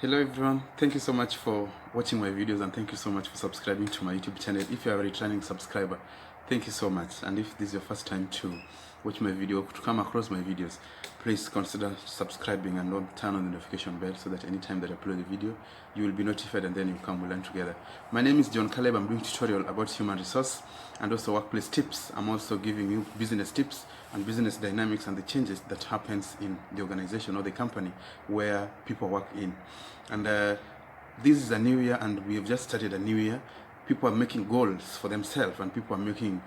Hello everyone, thank you so much for watching my videos and thank you so much for subscribing to my YouTube channel. If you are a returning subscriber, thank you so much, and if this is your first time to watch my video, to come across my videos, please consider subscribing and turn on the notification bell so that anytime that I upload a video you will be notified and then you come, we learn together. My name is John Caleb. I'm doing tutorial about human resource and also workplace tips. I'm also giving you business tips and business dynamics and the changes that happens in the organization or the company where people work in. And this is a new year and we have just started a new year. People are making goals for themselves and people are making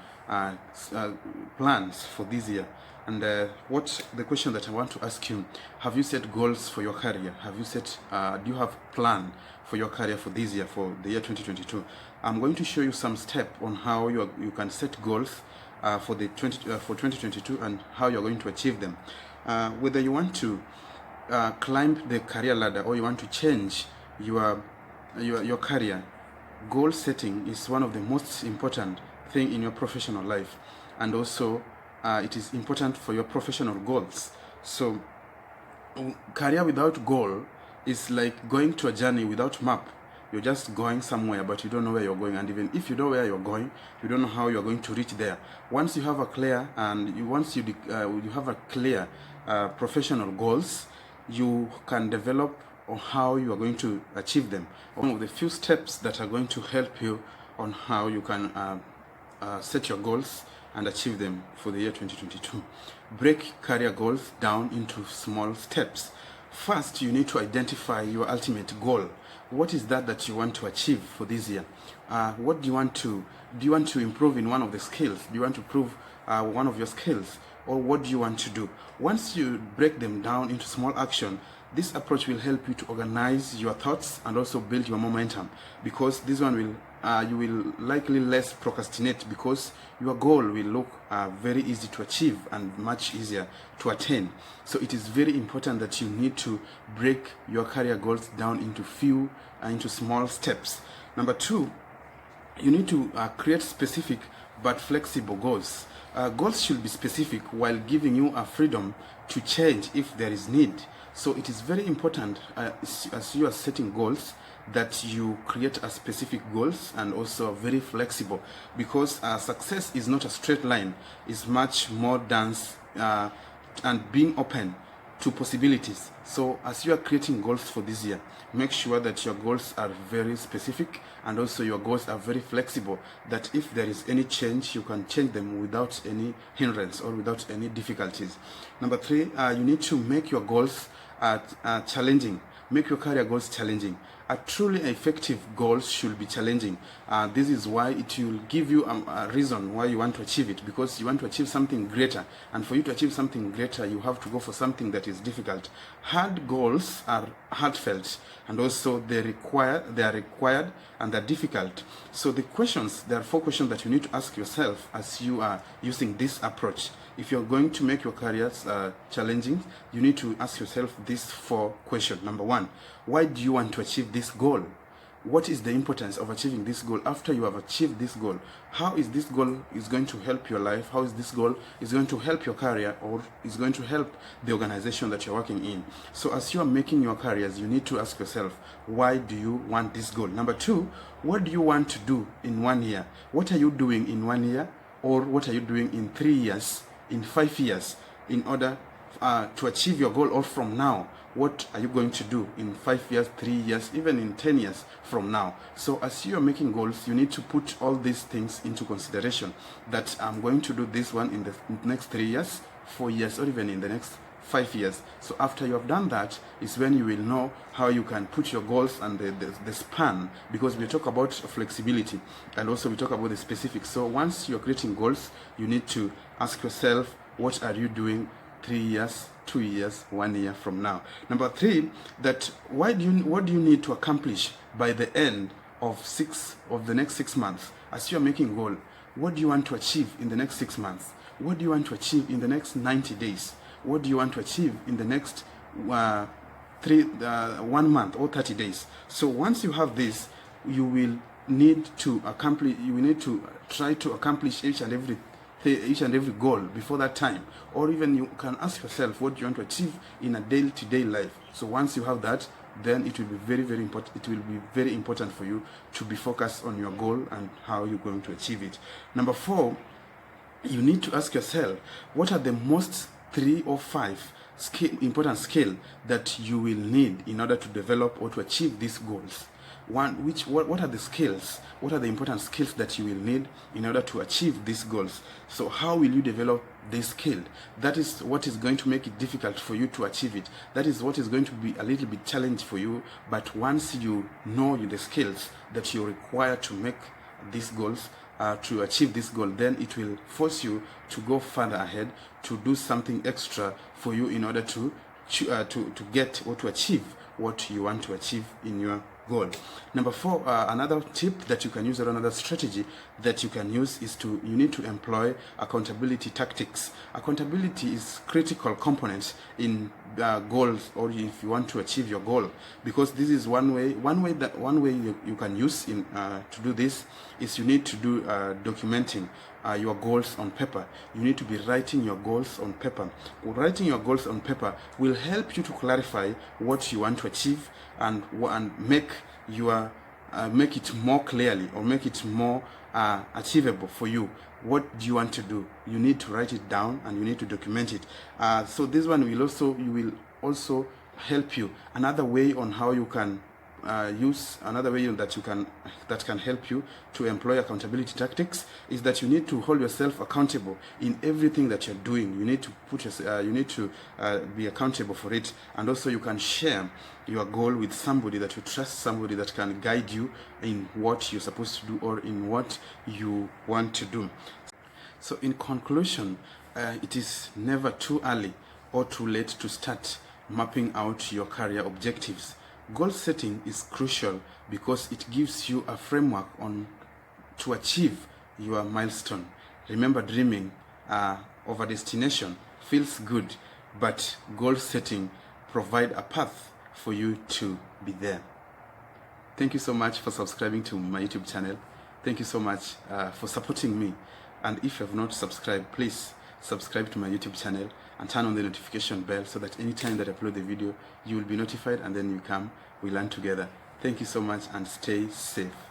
plans for this year. And what the question that I want to ask you, have you set goals for your career? Have you set, do you have plan for your career for this year, for the year 2022? I'm going to show you some steps on how you can set goals for 2022 and how you're going to achieve them. Whether you want to climb the career ladder or you want to change your career, goal setting is one of the most important thing in your professional life, and also it is important for your professional goals. So career without goal is like going to a journey without map. You're just going somewhere but you don't know where you're going, and even if you know where you're going, you don't know how you're going to reach there. Once you have a clear you have a clear professional goals, you can develop on how you are going to achieve them. One of the few steps that are going to help you on how you can set your goals and achieve them for the year 2022. Break career goals down into small steps. First, you need to identify your ultimate goal. What is that you want to achieve for this year? What do you want to improve in one of the skills? Do you want to improve one of your skills? Or what do you want to do? Once you break them down into small action, this approach will help you to organize your thoughts and also build your momentum, because this one will you will likely less procrastinate, because your goal will look very easy to achieve and much easier to attain. So it is very important that you need to break your career goals down into small steps. Number two, you need to create specific but flexible goals. Goals should be specific while giving you a freedom to change if there is need. So it is very important as you are setting goals that you create a specific goals and also very flexible, because success is not a straight line. It's much more dance and being open to possibilities. So as you are creating goals for this year, make sure that your goals are very specific and also your goals are very flexible, that if there is any change, you can change them without any hindrance or without any difficulties. Number three, you need to make your goals challenging. Make your career goals challenging. A truly effective goals should be challenging. This is why it will give you a reason why you want to achieve it, because you want to achieve something greater, and for you to achieve something greater you have to go for something that is difficult. Hard goals are heartfelt, and also they are required and they're difficult. So there are 4 questions that you need to ask yourself as you are using this approach. If you're going to make your careers challenging, you need to ask yourself these 4 questions. Number 1, why do you want to achieve this goal? What is the importance of achieving this goal? After you have achieved this goal, how is this goal is going to help your life? How is this goal is going to help your career, or is going to help the organization that you're working in? So as you are making your careers, you need to ask yourself, why do you want this goal? Number 2, what do you want to do in 1 year? What are you doing in 1 year, or what are you doing in 3 years, in 5 years, in order to achieve your goal? Or from now, what are you going to do in 5 years, 3 years, even in 10 years from now? So as you are making goals, you need to put all these things into consideration, that I'm going to do this one in the next 3 years, 4 years, or even in the next 5 years. So after you have done that is when you will know how you can put your goals and the span, because we talk about flexibility and also we talk about the specifics. So once you're creating goals, you need to ask yourself, what are you doing 3 years, 2 years, 1 year from now? Number 3, that what do you need to accomplish by the end of the next 6 months? As you are making goal, what do you want to achieve in the next 6 months? What do you want to achieve in the next 90 days? What do you want to achieve in the next 1 month or 30 days? So once you have this, you will need to try to accomplish each and every each and every goal before that time, or even you can ask yourself what you want to achieve in a day-to-day life. So once you have that, then it will be very important. It will be very important for you to be focused on your goal and how you're going to achieve it. Number 4, you need to ask yourself, what are the most 3 or 5 important skills that you will need in order to develop or to achieve these goals? What are the skills? What are the important skills that you will need in order to achieve these goals? So how will you develop this skill? That is what is going to make it difficult for you to achieve it. That is what is going to be a little bit challenge for you. But once you know the skills that you require to make these goals, to achieve this goal, then it will force you to go further ahead, to do something extra for you in order to get or to achieve what you want to achieve in your goal. Number 4, another tip that you can use, or another strategy that you can use, is you need to employ accountability tactics. Accountability is critical component in goals, or if you want to achieve your goal, because this is one way you can use in to do this is you need to do documenting your goals on paper. You need to be writing your goals on paper. Writing your goals on paper will help you to clarify what you want to achieve and make it more clearly, or make it more achievable for you. What do you want to do? You need to write it down and you need to document it. So this one will also help you. Another way on how you can another way that can help you to employ accountability tactics is that you need to hold yourself accountable in everything that you're doing. You need to be accountable for it, and also you can share your goal with somebody that you trust, somebody that can guide you in what you're supposed to do or in what you want to do. So in conclusion, it is never too early or too late to start mapping out your career objectives. Goal setting is crucial because it gives you a framework to achieve your milestone. Remember, dreaming of a destination feels good, but goal setting provides a path for you to be there. Thank you so much for subscribing to my YouTube channel. Thank you so much for supporting me. And if you have not subscribed, please subscribe to my YouTube channel and turn on the notification bell so that anytime that I upload the video, you will be notified, and then we learn together. Thank you so much and stay safe.